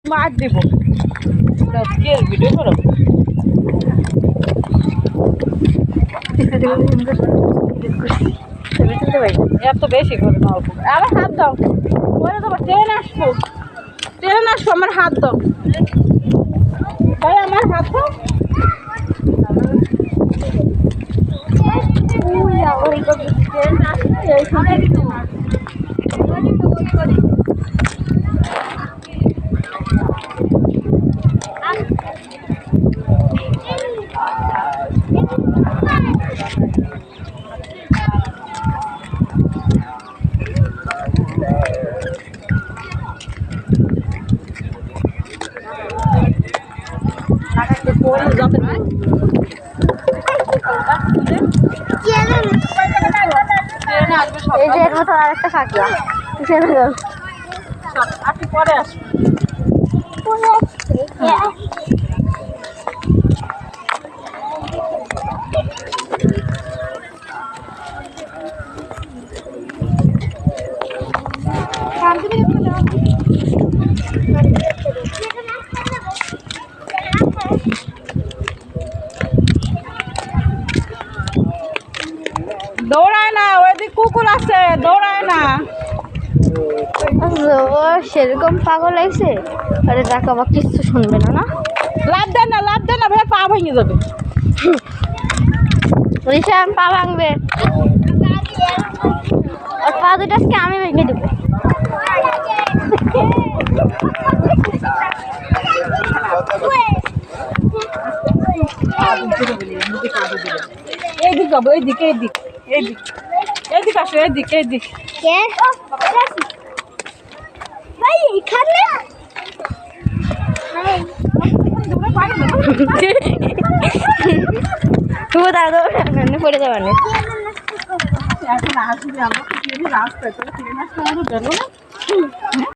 মার দিব কে ভিডিও করো এত বেশি করে না অল্প আবার হাত দাও বলে তোমার ট্রেন আসবো আমার হাত দাও ভাই আমার হাত দাও ট্রেন আসবে এই যে এর মতো আরেকটা কাকিয়া আপনি পরে আসবেন দৌড়ায় না ওইদিক কুকুর আছে দৌড়ায় না সেরকম পাগল লাগছে আরে দেখো আবার কিচ্ছু শুনবে না না লাভ দেন না ভাই পা ভেঙে যাবে রিশান পা ভাঙবে আর পা দুটো আজকে আমি ভেঙে দেবো এইদিক যাবো এইদিক আসো এইদিক ভাই এখানে তুই দাদা পড়ে যাবে না এখন আসবে আমরা রাস্তায় ট্রেন আসতে আমাদের গেল না